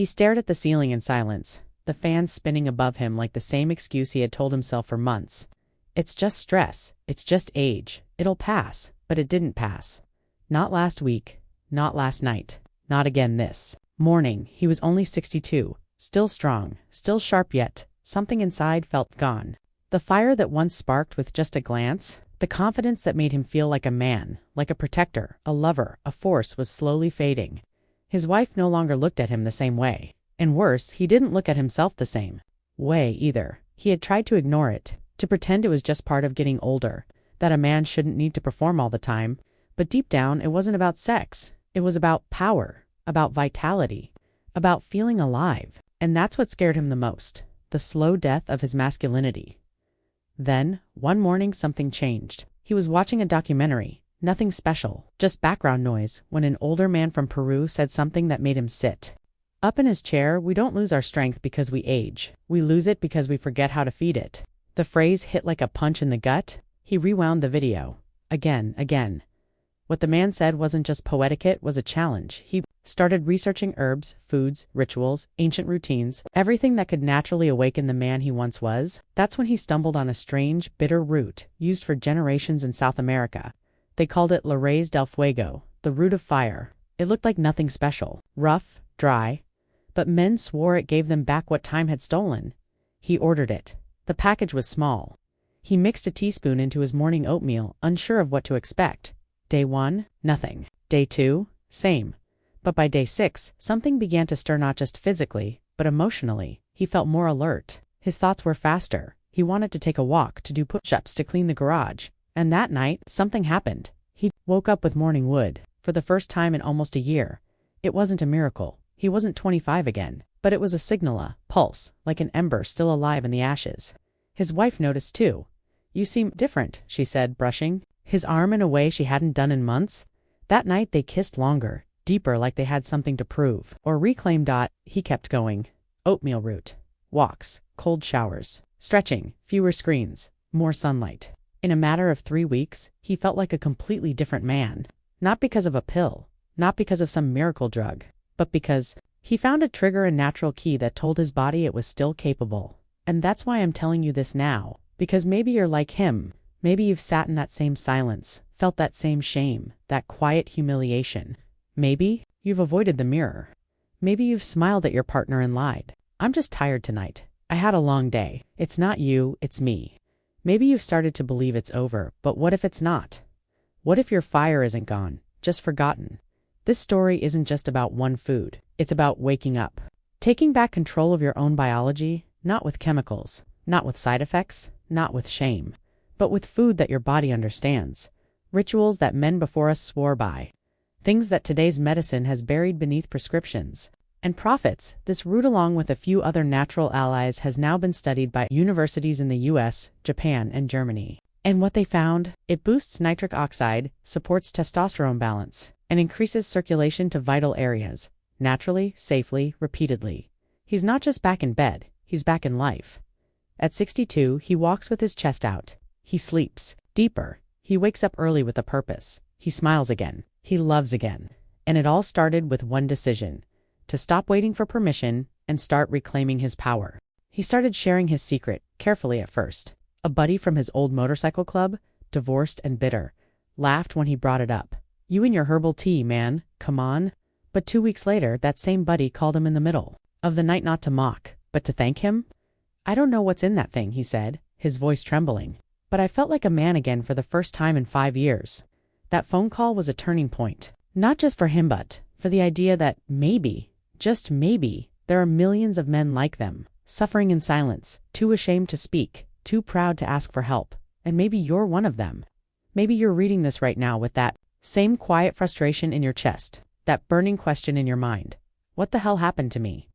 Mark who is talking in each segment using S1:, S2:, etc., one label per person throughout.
S1: He stared at the ceiling in silence, the fan spinning above him like the same excuse he had told himself for months. It's just stress. It's just age. It'll pass. But it didn't pass. Not last week. Not last night. Not again this morning. He was only 62. Still strong. Still sharp, yet something inside felt gone. The fire that once sparked with just a glance, the confidence that made him feel like a man, like a protector, a lover, a force, was slowly fading. His wife no longer looked at him the same way. And worse, he didn't look at himself the same way either. He had tried to ignore it, to pretend it was just part of getting older, that a man shouldn't need to perform all the time. But deep down, it wasn't about sex. It was about power, about vitality, about feeling alive. And that's what scared him the most, the slow death of his masculinity. Then, one morning, something changed. He was watching a documentary, nothing special, just background noise, when an older man from Peru said something that made him sit up in his chair. We don't lose our strength because we age. We lose it because we forget how to feed it. The phrase hit like a punch in the gut. He rewound the video. Again. What the man said wasn't just poetic, it was a challenge. He started researching herbs, foods, rituals, ancient routines, everything that could naturally awaken the man he once was. That's when he stumbled on a strange, bitter root used for generations in South America. They called it La Raíz del Fuego, the root of fire. It looked like nothing special, rough, dry, but men swore it gave them back what time had stolen. He ordered it. The package was small. He mixed a teaspoon into his morning oatmeal, unsure of what to expect. Day 1, nothing. Day 2, same. But by day 6, something began to stir, not just physically, but emotionally. He felt more alert. His thoughts were faster. He wanted to take a walk, to do push-ups, to clean the garage. And that night, something happened. He woke up with morning wood, for the first time in almost a year. It wasn't a miracle. He wasn't 25 again, but it was a signal, a pulse, like an ember still alive in the ashes. His wife noticed too. You seem different, she said, brushing his arm in a way she hadn't done in months. That night they kissed longer, deeper, like they had something to prove or reclaim. He kept going. Oatmeal root, walks, cold showers, stretching, fewer screens, more sunlight. In a matter of 3 weeks, he felt like a completely different man. Not because of a pill, not because of some miracle drug, but because he found a trigger, a natural key that told his body it was still capable. And that's why I'm telling you this now, because maybe you're like him. Maybe you've sat in that same silence, felt that same shame, that quiet humiliation. Maybe you've avoided the mirror. Maybe you've smiled at your partner and lied. I'm just tired tonight. I had a long day. It's not you, it's me. Maybe you've started to believe it's over, but what if it's not? What if your fire isn't gone, just forgotten? This story isn't just about one food. It's about waking up. Taking back control of your own biology, not with chemicals, not with side effects, not with shame, but with food that your body understands. Rituals that men before us swore by. Things that today's medicine has buried beneath prescriptions and profits. This root, along with a few other natural allies, has now been studied by universities in the US, Japan, and Germany. And what they found? It boosts nitric oxide, supports testosterone balance, and increases circulation to vital areas, naturally, safely, repeatedly. He's not just back in bed, he's back in life. At 62, he walks with his chest out. He sleeps deeper. He wakes up early with a purpose. He smiles again. He loves again. And it all started with one decision: to stop waiting for permission and start reclaiming his power. He started sharing his secret, carefully at first. A buddy from his old motorcycle club, divorced and bitter, laughed when he brought it up. You and your herbal tea, man, come on. But 2 weeks later, that same buddy called him in the middle of the night, not to mock, but to thank him. I don't know what's in that thing, he said, his voice trembling. But I felt like a man again for the first time in 5 years. That phone call was a turning point. Not just for him, but for the idea that maybe, just maybe, there are millions of men like them, suffering in silence, too ashamed to speak, too proud to ask for help. And maybe you're one of them. Maybe you're reading this right now with that same quiet frustration in your chest, that burning question in your mind. What the hell happened to me?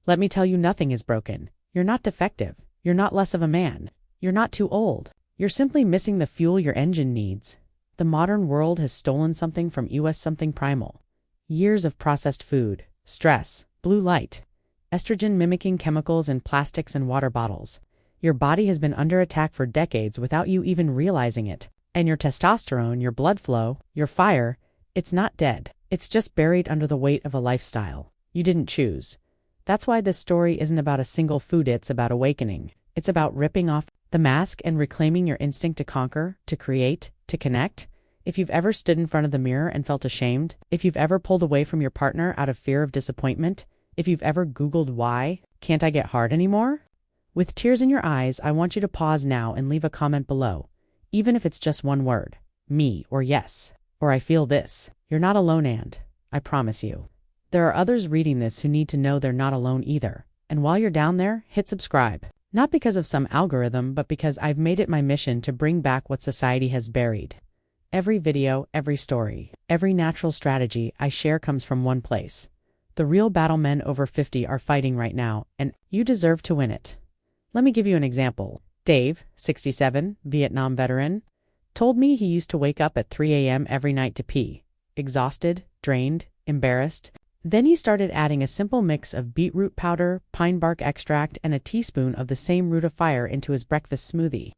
S1: Let me tell you, nothing is broken. You're not defective. You're not less of a man. You're not too old. You're simply missing the fuel your engine needs. The modern world has stolen something from us, something primal. Years of processed food, stress, blue light, estrogen mimicking chemicals in plastics and water bottles. Your body has been under attack for decades without you even realizing it. And your testosterone, your blood flow, your fire, it's not dead. It's just buried under the weight of a lifestyle you didn't choose. That's why this story isn't about a single food, it's about awakening. It's about ripping off the mask and reclaiming your instinct to conquer, to create, to connect. If you've ever stood in front of the mirror and felt ashamed, if you've ever pulled away from your partner out of fear of disappointment, if you've ever Googled why can't I get hard anymore? With tears in your eyes, I want you to pause now and leave a comment below. Even if it's just one word, me or yes, or I feel this. You're not alone, and I promise you, there are others reading this who need to know they're not alone either. And while you're down there, hit subscribe. Not because of some algorithm, but because I've made it my mission to bring back what society has buried. Every video, every story, every natural strategy I share comes from one place. The real battle men over 50 are fighting right now, and you deserve to win it. Let me give you an example. Dave, 67, Vietnam veteran, told me he used to wake up at 3 a.m. every night to pee. Exhausted, drained, embarrassed. Then he started adding a simple mix of beetroot powder, pine bark extract, and a teaspoon of the same root of fire into his breakfast smoothie.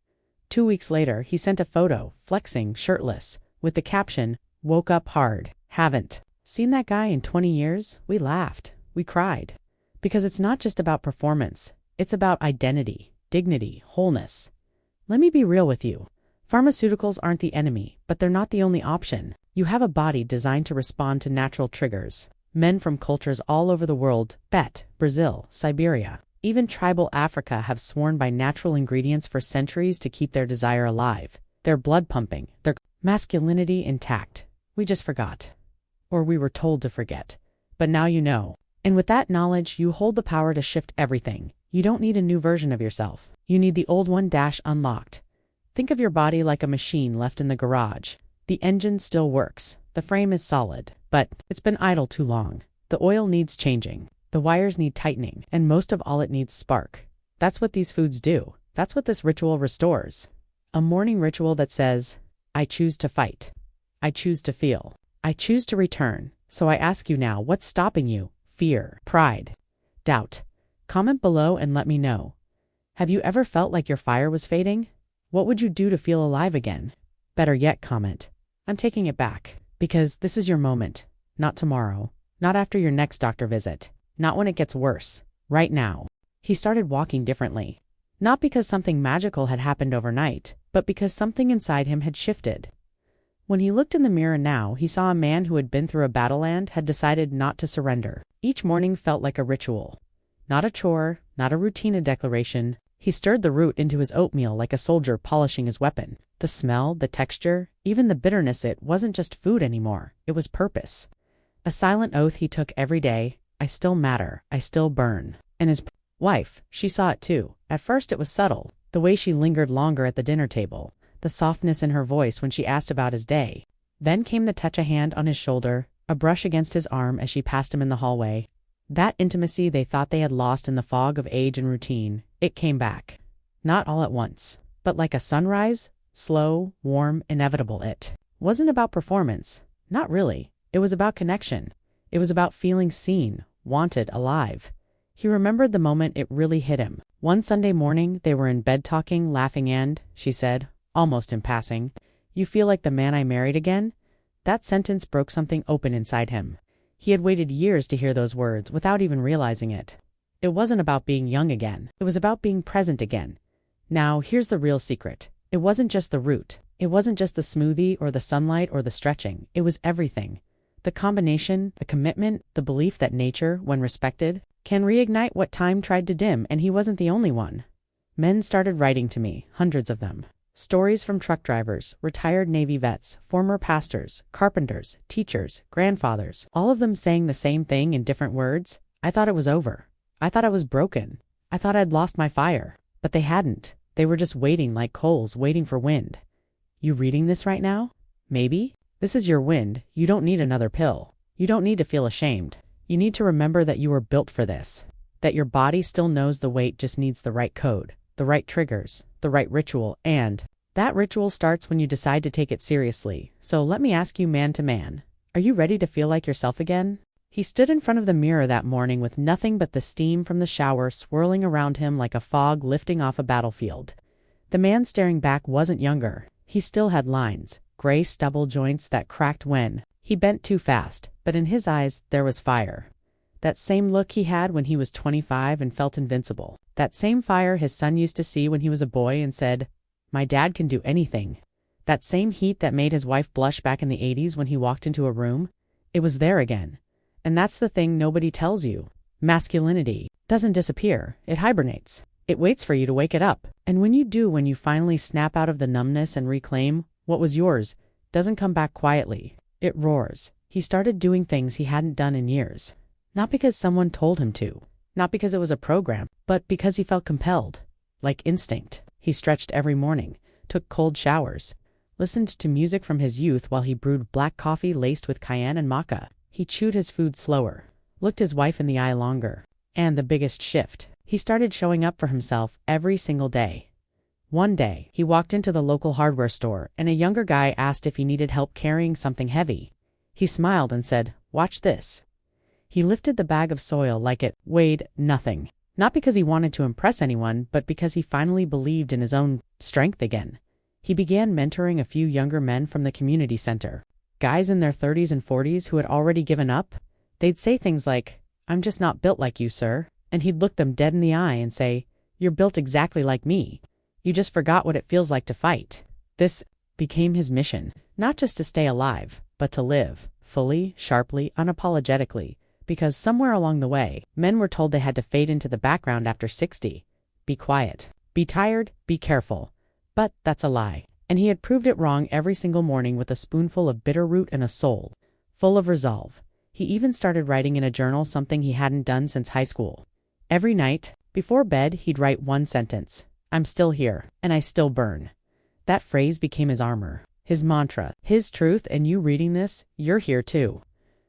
S1: 2 weeks later, he sent a photo, flexing, shirtless, with the caption, "Woke up hard. Haven't seen that guy in 20 years?" We laughed. We cried. Because it's not just about performance. It's about identity, dignity, wholeness. Let me be real with you. Pharmaceuticals aren't the enemy, but they're not the only option. You have a body designed to respond to natural triggers. Men from cultures all over the world, Bet, Brazil, Siberia, even tribal Africa, have sworn by natural ingredients for centuries to keep their desire alive, their blood pumping, their masculinity intact. We just forgot. Or we were told to forget. But now you know. And with that knowledge, you hold the power to shift everything. You don't need a new version of yourself. You need the old one unlocked. Think of your body like a machine left in the garage. The engine still works. The frame is solid, but it's been idle too long. The oil needs changing. The wires need tightening. And most of all, it needs spark. That's what these foods do. That's what this ritual restores. A morning ritual that says, I choose to fight. I choose to feel. I choose to return. So I ask you now, what's stopping you? Fear, pride, doubt. Comment below and let me know. Have you ever felt like your fire was fading? What would you do to feel alive again? Better yet, comment, I'm taking it back. Because this is your moment. Not tomorrow. Not after your next doctor visit. Not when it gets worse. Right now. He started walking differently. Not because something magical had happened overnight, but because something inside him had shifted. When he looked in the mirror now, he saw a man who had been through a battle and had decided not to surrender. Each morning felt like a ritual. Not a chore, not a routine declaration. He stirred the root into his oatmeal like a soldier polishing his weapon. The smell, the texture, even the bitterness, it wasn't just food anymore. It was purpose. A silent oath he took every day. I still matter. I still burn. And his wife, she saw it too. At first it was subtle. The way she lingered longer at the dinner table. The softness in her voice when she asked about his day. Then came the touch, a hand on his shoulder, a brush against his arm as she passed him in the hallway. That intimacy they thought they had lost in the fog of age and routine, it came back. Not all at once, but like a sunrise, slow, warm, inevitable. It wasn't about performance. Not really. It was about connection. It was about feeling seen, wanted, alive. He remembered the moment it really hit him. One Sunday morning, they were in bed talking, laughing, and she said, almost in passing, "You feel like the man I married again?" That sentence broke something open inside him. He had waited years to hear those words without even realizing it. It wasn't about being young again. It was about being present again. Now, here's the real secret. It wasn't just the root. It wasn't just the smoothie or the sunlight or the stretching. It was everything. The combination, the commitment, the belief that nature, when respected, can reignite what time tried to dim, and he wasn't the only one. Men started writing to me, hundreds of them. Stories from truck drivers, retired Navy vets, former pastors, carpenters, teachers, grandfathers, all of them saying the same thing in different words. I thought it was over. I thought I was broken. I thought I'd lost my fire. But they hadn't. They were just waiting like coals, waiting for wind. You reading this right now? Maybe? This is your wind. You don't need another pill. You don't need to feel ashamed. You need to remember that you were built for this. That your body still knows the weight just needs the right code, the right triggers, the right ritual, and that ritual starts when you decide to take it seriously. So let me ask you, man to man, are you ready to feel like yourself again? He stood in front of the mirror that morning with nothing but the steam from the shower swirling around him like a fog lifting off a battlefield. The man staring back wasn't younger. He still had lines, gray stubble joints that cracked when he bent too fast, but in his eyes there was fire. That same look he had when he was 25 and felt invincible. That same fire his son used to see when he was a boy and said, "My dad can do anything." That same heat that made his wife blush back in the 80s when he walked into a room. It was there again. And that's the thing nobody tells you. Masculinity doesn't disappear. It hibernates. It waits for you to wake it up. And when you do, when you finally snap out of the numbness and reclaim what was yours, doesn't come back quietly. It roars. He started doing things he hadn't done in years. Not because someone told him to. Not because it was a program, but because he felt compelled. Like instinct. He stretched every morning, took cold showers, listened to music from his youth while he brewed black coffee laced with cayenne and maca. He chewed his food slower, looked his wife in the eye longer. And the biggest shift, he started showing up for himself every single day. One day, he walked into the local hardware store and a younger guy asked if he needed help carrying something heavy. He smiled and said, "Watch this." He lifted the bag of soil like it weighed nothing. Not because he wanted to impress anyone, but because he finally believed in his own strength again. He began mentoring a few younger men from the community center. Guys in their 30s and 40s who had already given up. They'd say things like, "I'm just not built like you, sir." And he'd look them dead in the eye and say, "You're built exactly like me. You just forgot what it feels like to fight." This became his mission. Not just to stay alive, but to live, fully, sharply, unapologetically. Because somewhere along the way, men were told they had to fade into the background after 60. Be quiet. Be tired. Be careful. But that's a lie. And he had proved it wrong every single morning with a spoonful of bitter root and a soul full of resolve. He even started writing in a journal, something he hadn't done since high school. Every night, before bed, he'd write one sentence. "I'm still here, and I still burn." That phrase became his armor, his mantra, his truth, and you reading this, you're here too.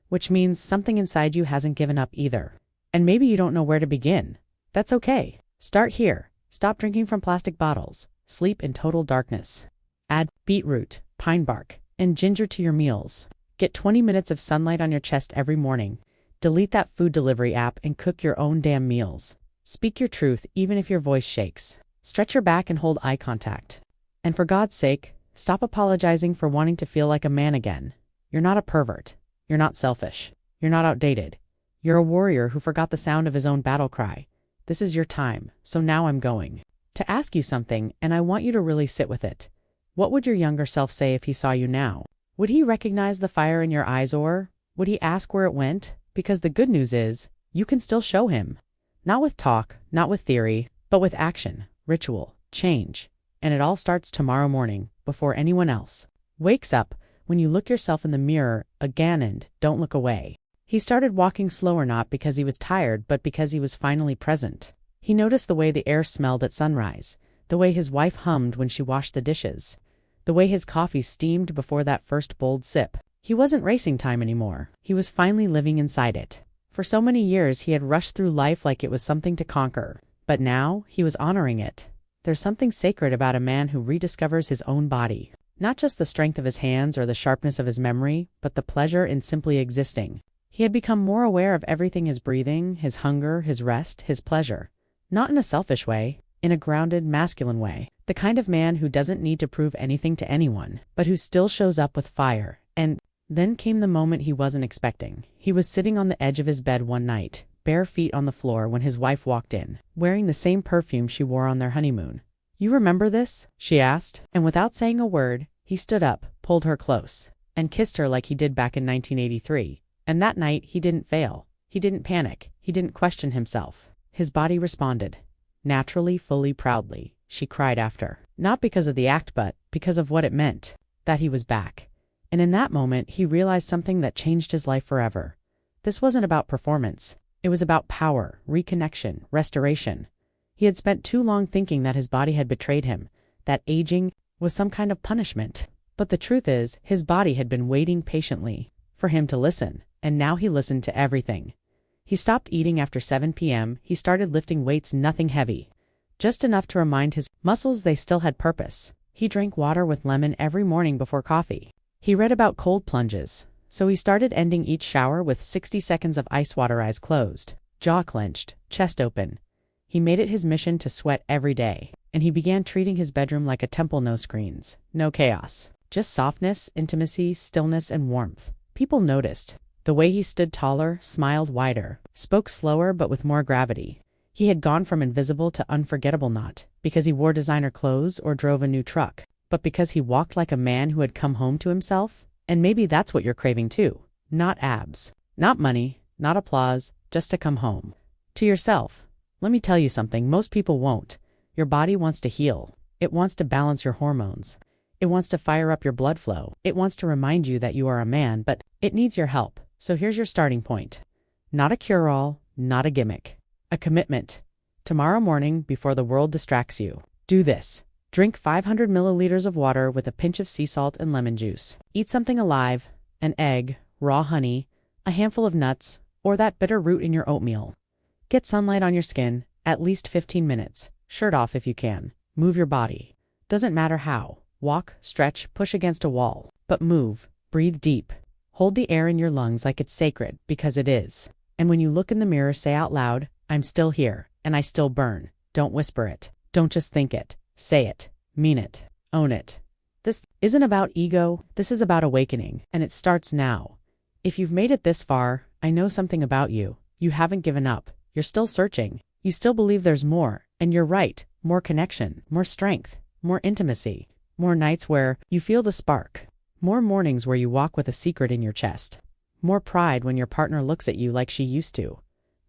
S1: Which means something inside you hasn't given up either. And maybe you don't know where to begin. That's okay. Start here. Stop drinking from plastic bottles. Sleep in total darkness. Add beetroot, pine bark, and ginger to your meals. Get 20 minutes of sunlight on your chest every morning. Delete that food delivery app and cook your own damn meals. Speak your truth even if your voice shakes. Stretch your back and hold eye contact. And for God's sake, stop apologizing for wanting to feel like a man again. You're not a pervert. You're not selfish. You're not outdated. You're a warrior who forgot the sound of his own battle cry. This is your time, so now I'm going to ask you something, and I want you to really sit with it. What would your younger self say if he saw you now? Would he recognize the fire in your eyes, or would he ask where it went? Because the good news is, you can still show him. Not with talk, not with theory, but with action, ritual, change. And it all starts tomorrow morning, before anyone else wakes up. When you look yourself in the mirror again and don't look away. He started walking slower, not because he was tired, but because he was finally present. He noticed the way the air smelled at sunrise, the way his wife hummed when she washed the dishes, the way his coffee steamed before that first bold sip. He wasn't racing time anymore. He was finally living inside it. For so many years he had rushed through life like it was something to conquer. But now he was honoring it. There's something sacred about a man who rediscovers his own body. Not just the strength of his hands or the sharpness of his memory, but the pleasure in simply existing. He had become more aware of everything: his breathing, his hunger, his rest, his pleasure. Not in a selfish way, in a grounded, masculine way. The kind of man who doesn't need to prove anything to anyone, but who still shows up with fire. And then came the moment he wasn't expecting. He was sitting on the edge of his bed one night, bare feet on the floor, when his wife walked in, wearing the same perfume she wore on their honeymoon. "You remember this?" she asked, and without saying a word, he stood up, pulled her close, and kissed her like he did back in 1983. And that night, he didn't fail. He didn't panic. He didn't question himself. His body responded. Naturally, fully, proudly, she cried after. Not because of the act, but because of what it meant. That he was back. And in that moment, he realized something that changed his life forever. This wasn't about performance. It was about power, reconnection, restoration. He had spent too long thinking that his body had betrayed him, that aging was some kind of punishment. But the truth is, his body had been waiting patiently for him to listen, and now he listened to everything. He stopped eating after 7 p.m. He started lifting weights, nothing heavy, just enough to remind his muscles they still had purpose. He drank water with lemon every morning before coffee. He read about cold plunges, so he started ending each shower with 60 seconds of ice water, eyes closed, jaw clenched, chest open. He made it his mission to sweat every day, and he began treating his bedroom like a temple: no screens, no chaos, just softness, intimacy, stillness, and warmth. People noticed. The way he stood taller, smiled wider, spoke slower but with more gravity. He had gone from invisible to unforgettable, not because he wore designer clothes or drove a new truck, but because he walked like a man who had come home to himself. And maybe that's what you're craving too. Not abs, not money, not applause, just to come home. To yourself. Let me tell you something most people won't. Your body wants to heal. It wants to balance your hormones. It wants to fire up your blood flow. It wants to remind you that you are a man, but it needs your help. So here's your starting point. Not a cure-all, not a gimmick. A commitment. Tomorrow morning, before the world distracts you, do this. Drink 500 milliliters of water with a pinch of sea salt and lemon juice. Eat something alive, an egg, raw honey, a handful of nuts, or that bitter root in your oatmeal. Get sunlight on your skin, at least 15 minutes. Shirt off if you can. Move your body. Doesn't matter how. Walk, stretch, push against a wall. But move. Breathe deep. Hold the air in your lungs like it's sacred, because it is. And when you look in the mirror, say out loud, I'm still here, and I still burn. Don't whisper it. Don't just think it. Say it. Mean it. Own it. This isn't about ego. This is about awakening, and it starts now. If you've made it this far, I know something about you. You haven't given up. You're still searching. You still believe there's more, and you're right. More connection, more strength, more intimacy, more nights where you feel the spark. More mornings where you walk with a secret in your chest. More pride when your partner looks at you like she used to.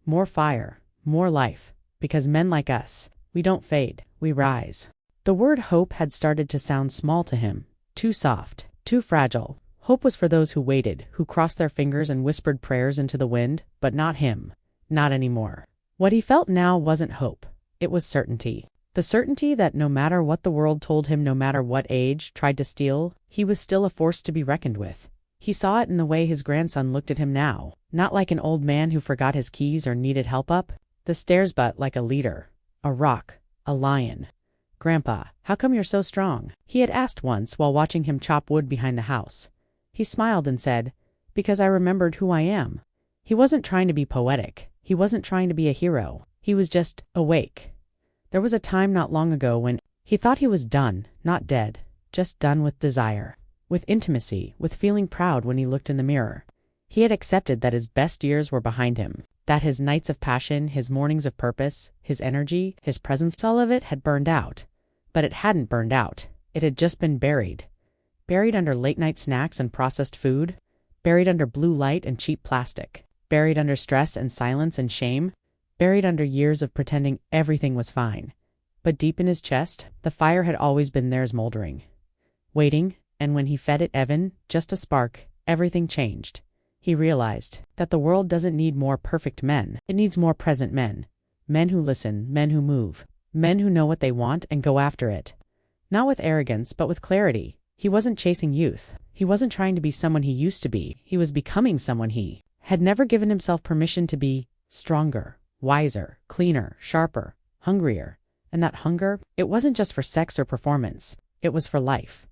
S1: More fire, more life. Because men like us, we don't fade, we rise. The word hope had started to sound small to him. Too soft, too fragile. Hope was for those who waited, who crossed their fingers and whispered prayers into the wind, but not him. Not anymore. What he felt now wasn't hope. It was certainty. The certainty that no matter what the world told him, no matter what age tried to steal, he was still a force to be reckoned with. He saw it in the way his grandson looked at him now, not like an old man who forgot his keys or needed help up the stairs, but like a leader, a rock, a lion. Grandpa, how come you're so strong? He had asked once while watching him chop wood behind the house. He smiled and said, because I remembered who I am. He wasn't trying to be poetic. He wasn't trying to be a hero. He was just awake. There was a time not long ago when he thought he was done, not dead, just done with desire, with intimacy, with feeling proud when he looked in the mirror. He had accepted that his best years were behind him, that his nights of passion, his mornings of purpose, his energy, his presence, all of it had burned out. But it hadn't burned out. It had just been buried. Buried under late-night snacks and processed food, buried under blue light and cheap plastic, buried under stress and silence and shame, buried under years of pretending everything was fine. But deep in his chest, the fire had always been there, smoldering, waiting, and when he fed it even, just a spark, everything changed. He realized that the world doesn't need more perfect men. It needs more present men. Men who listen, men who move, men who know what they want and go after it. Not with arrogance, but with clarity. He wasn't chasing youth. He wasn't trying to be someone he used to be. He was becoming someone he had never given himself permission to be. Stronger, wiser, cleaner, sharper, hungrier. And that hunger, it wasn't just for sex or performance. It was for life.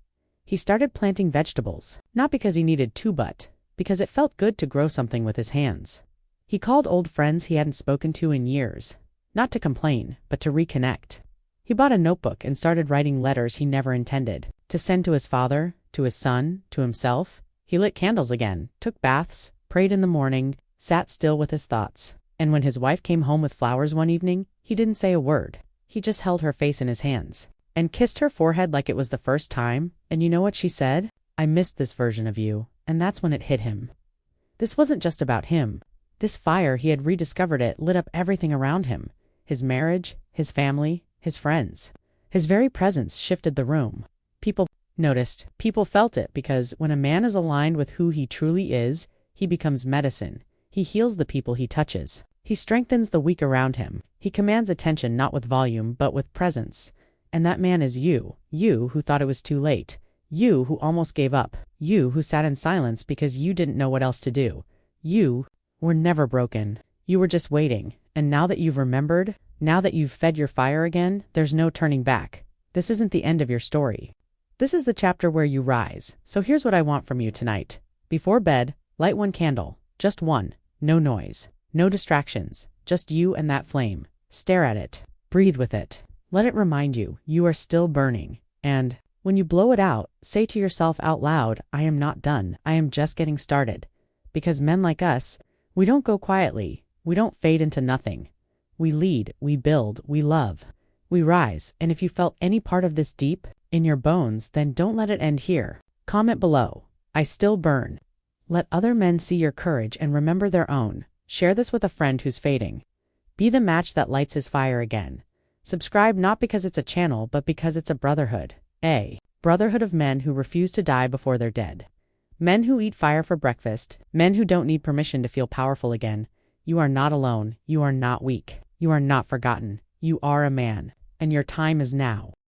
S1: He started planting vegetables, not because he needed to, but because it felt good to grow something with his hands. He called old friends he hadn't spoken to in years, not to complain, but to reconnect. He bought a notebook and started writing letters he never intended to send to his father, to his son, to himself. He lit candles again, took baths, prayed in the morning, sat still with his thoughts. And when his wife came home with flowers one evening, he didn't say a word. He just held her face in his hands and kissed her forehead like it was the first time. And you know what she said? I missed this version of you. And that's when it hit him. This wasn't just about him. This fire, he had rediscovered it, lit up everything around him. His marriage, his family, his friends. His very presence shifted the room. People noticed. People felt it, because when a man is aligned with who he truly is, he becomes medicine. He heals the people he touches. He strengthens the weak around him. He commands attention not with volume, but with presence. And that man is you. You who thought it was too late. You who almost gave up. You who sat in silence because you didn't know what else to do. You were never broken. You were just waiting. And now that you've remembered, now that you've fed your fire again, there's no turning back. This isn't the end of your story. This is the chapter where you rise. So here's what I want from you tonight. Before bed, light one candle. Just one. No noise. No distractions. Just you and that flame. Stare at it. Breathe with it. Let it remind you, you are still burning. And when you blow it out, say to yourself out loud, I am not done. I am just getting started. Because men like us, we don't go quietly, we don't fade into nothing. We lead, we build, we love, we rise, and if you felt any part of this deep in your bones, then don't let it end here. Comment below, I still burn. Let other men see your courage and remember their own. Share this with a friend who's fading. Be the match that lights his fire again. Subscribe not because it's a channel, but because it's a brotherhood. A brotherhood of men who refuse to die before they're dead. Men who eat fire for breakfast. Men who don't need permission to feel powerful again. You are not alone. You are not weak. You are not forgotten. You are a man. And your time is now.